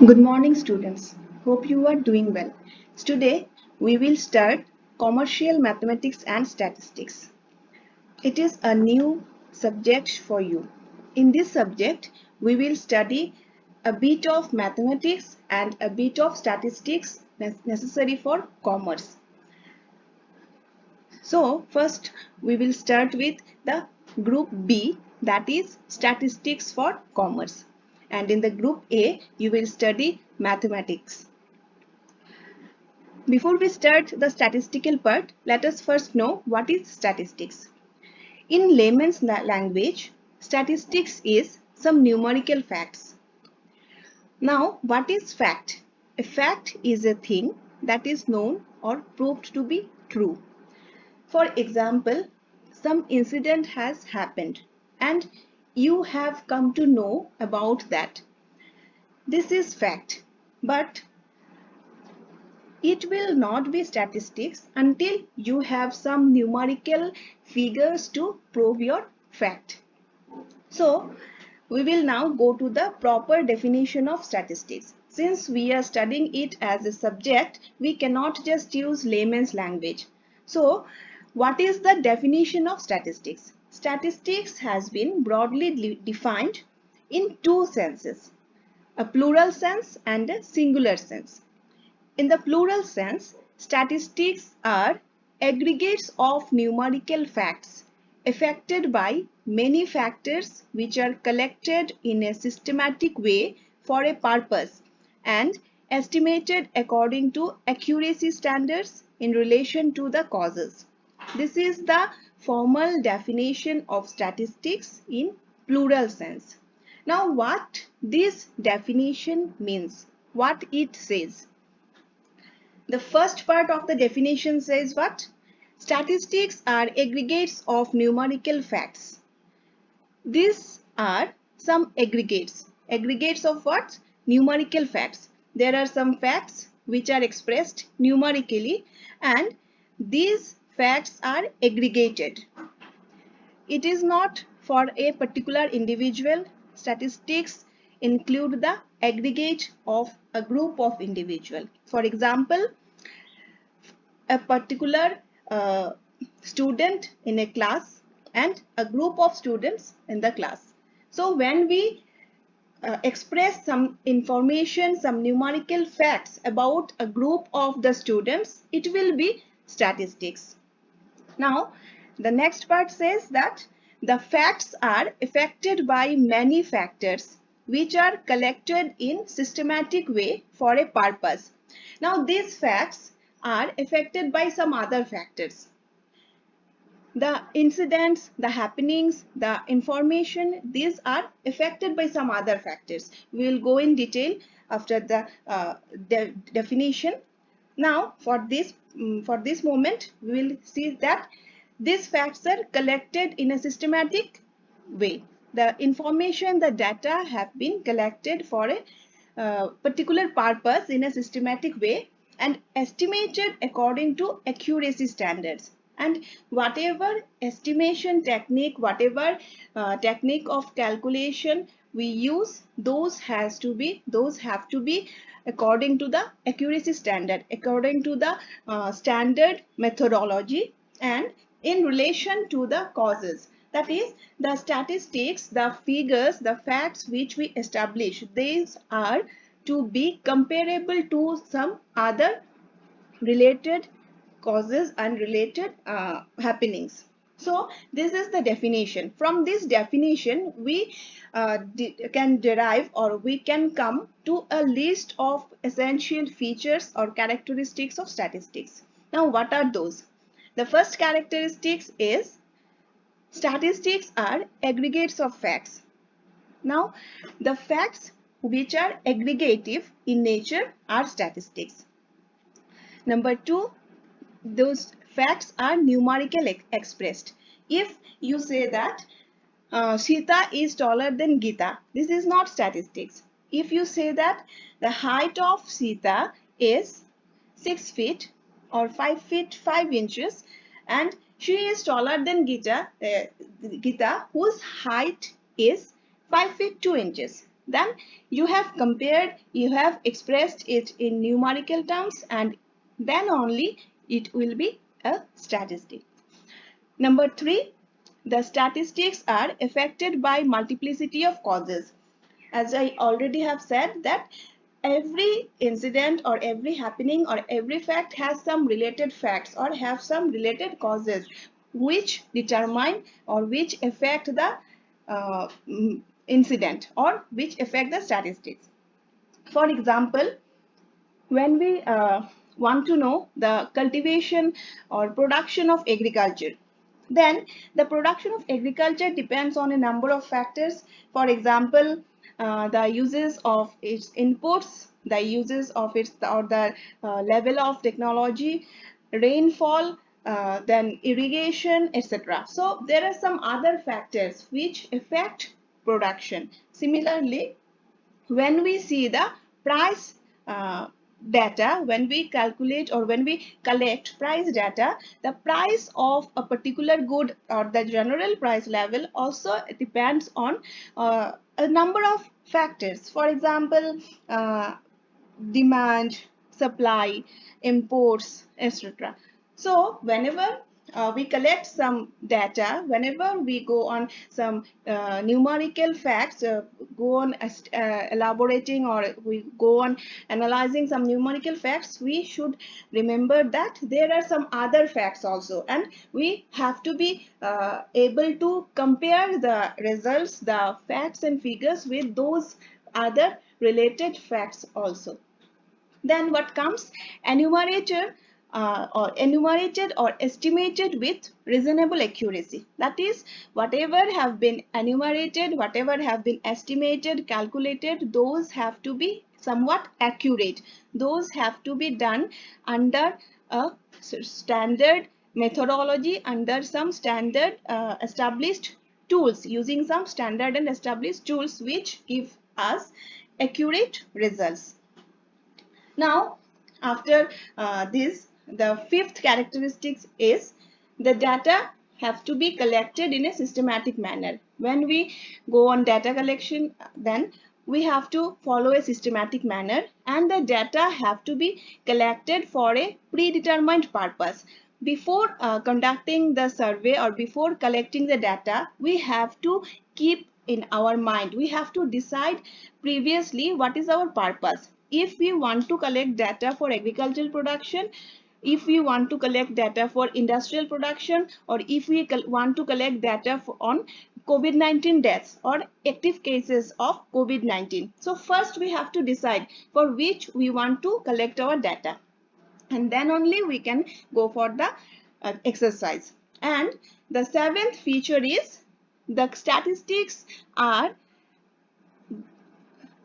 Good morning, students. Hope you are doing well. Today, we will start Commercial Mathematics and Statistics. It is a new subject for you. In this subject, we will study a bit of mathematics and a bit of statistics necessary for commerce. So, first, we will start with the group B, that is Statistics for Commerce. And in the group A, you will study mathematics. Before we start the statistical part, let us first know what is statistics. In layman's language, statistics is some numerical facts. Now, what is fact? A fact is a thing that is known or proved to be true. For example, some incident has happened and you have come to know about that. This is fact, but it will not be statistics until you have some numerical figures to prove your fact. So, we will now go to the proper definition of statistics. Since we are studying it as a subject, we cannot just use layman's language. So, what is the definition of statistics? Statistics has been broadly defined in two senses, a plural sense and a singular sense. In the plural sense, statistics are aggregates of numerical facts affected by many factors which are collected in a systematic way for a purpose and estimated according to accuracy standards in relation to the causes. This is the formal definition of statistics in plural sense. Now, what this definition means, what it says. The first part of the definition says what? Statistics are aggregates of numerical facts. These are some aggregates. Aggregates of what? Numerical facts. There are some facts which are expressed numerically and these facts are aggregated. It is not for a particular individual. Statistics include the aggregate of a group of individuals. For example, a particular student in a class and a group of students in the class. So when we express some information, some numerical facts about a group of the students, it will be statistics. Now, the next part says that the facts are affected by many factors which are collected in systematic way for a purpose. Now, these facts are affected by some other factors. The incidents, the happenings, the information, these are affected by some other factors. We will go in detail after the definition. Now, for this moment, we will see that these facts are collected in a systematic way. The information, the data have been collected for a particular purpose in a systematic way and estimated according to accuracy standards. And whatever estimation technique, whatever technique of calculation we use, those have to be according to the accuracy standard, according to the standard methodology and in relation to the causes. That is, the statistics, the figures, the facts which we establish, these are to be comparable to some other related causes and related happenings. So this is the definition. From this definition, we can derive or we can come to a list of essential features or characteristics of statistics. Now, what are those? The first characteristics is statistics are aggregates of facts. Now, the facts which are aggregative in nature are statistics. Number two, those facts are numerical expressed. If you say that Sita is taller than Gita, this is not statistics. If you say that the height of Sita is 6 feet or 5 feet 5 inches and she is taller than Gita, whose height is 5 feet 2 inches. then you have compared, you have expressed it in numerical terms, and then only it will be a statistic. Number 3, the statistics are affected by multiplicity of causes. As I already have said that every incident or every happening or every fact has some related facts or have some related causes which determine or which affect the incident or which affect the statistics. For example, when we want to know the cultivation or production of agriculture, then the production of agriculture depends on a number of factors. For example, the uses of its inputs, the uses of its or the level of technology, rainfall, then irrigation, etc. So there are some other factors which affect production. Similarly, when we see the price data, when we calculate or when we collect price data, the price of a particular good or the general price level also depends on a number of factors. For example, demand, supply, imports, etc. So whenever we collect some data, whenever we go on some numerical facts, go on elaborating or we go on analyzing some numerical facts, we should remember that there are some other facts also, and we have to be able to compare the results, the facts and figures with those other related facts also. Then what comes? Enumerated or estimated with reasonable accuracy. That is, whatever have been enumerated, whatever have been estimated, calculated, those have to be somewhat accurate. Those have to be done under a standard methodology, under some standard established tools, using some standard and established tools which give us accurate results. Now, after this, the fifth characteristic is the data have to be collected in a systematic manner. When we go on data collection, then we have to follow a systematic manner, and the data have to be collected for a predetermined purpose. Before conducting the survey or before collecting the data, we have to keep in our mind, we have to decide previously what is our purpose. If we want to collect data for agricultural production, if we want to collect data for industrial production, or if we want to collect data on COVID-19 deaths or active cases of COVID-19. So first we have to decide for which we want to collect our data, and then only we can go for the exercise. And the seventh feature is the statistics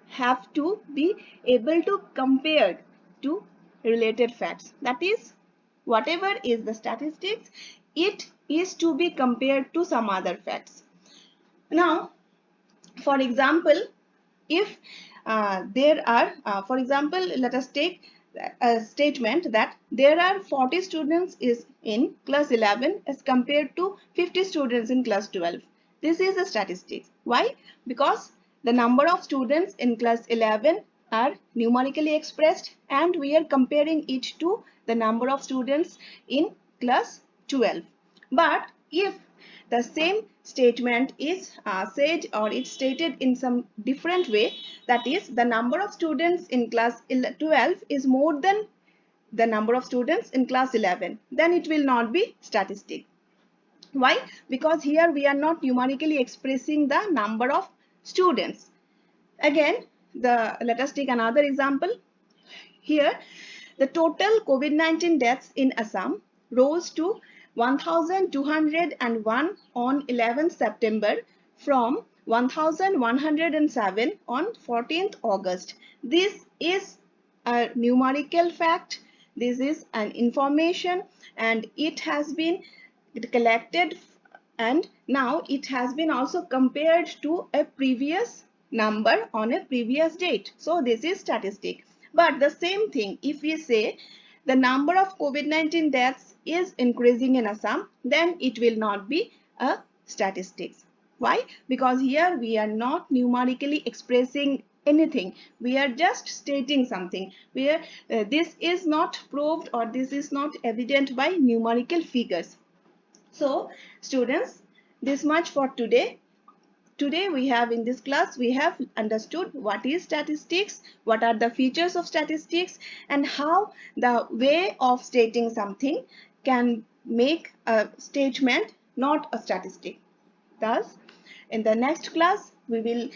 have to be able to compare to related facts. That is, whatever is the statistics, it is to be compared to some other facts. Now, for example, if there are, for example, let us take a statement that there are 40 students is in class 11 as compared to 50 students in class 12. This is a statistic. Why? Because the number of students in class 11 are numerically expressed, and we are comparing it to the number of students in class 12. But if the same statement is said or it's stated in some different way, that is, the number of students in class 12 is more than the number of students in class 11, then it will not be statistic. Why? Because here we are not numerically expressing the number of students. Again, let us take another example. Here, the total COVID-19 deaths in Assam rose to 1,201 on 11th September from 1,107 on 14th August. This is a numerical fact. This is an information, and it has been collected, and now it has been also compared to a previous number on a previous date. So this is statistic. But the same thing, if we say the number of COVID-19 deaths is increasing in Assam, then it will not be a statistics. Why? Because here we are not numerically expressing anything. We are just stating something. This is not proved or this is not evident by numerical figures. So students, this much for today. Today we have in this class we have understood what is statistics, what are the features of statistics, and how the way of stating something can make a statement not a statistic. Thus, in the next class, we will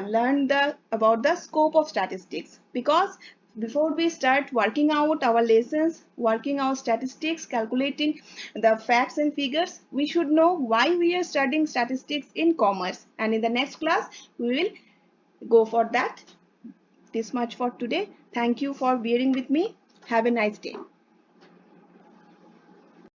learn about the scope of statistics, because before we start working out our lessons, working out statistics, calculating the facts and figures, we should know why we are studying statistics in commerce. And in the next class, we will go for that. This much for today. Thank you for bearing with me. Have a nice day.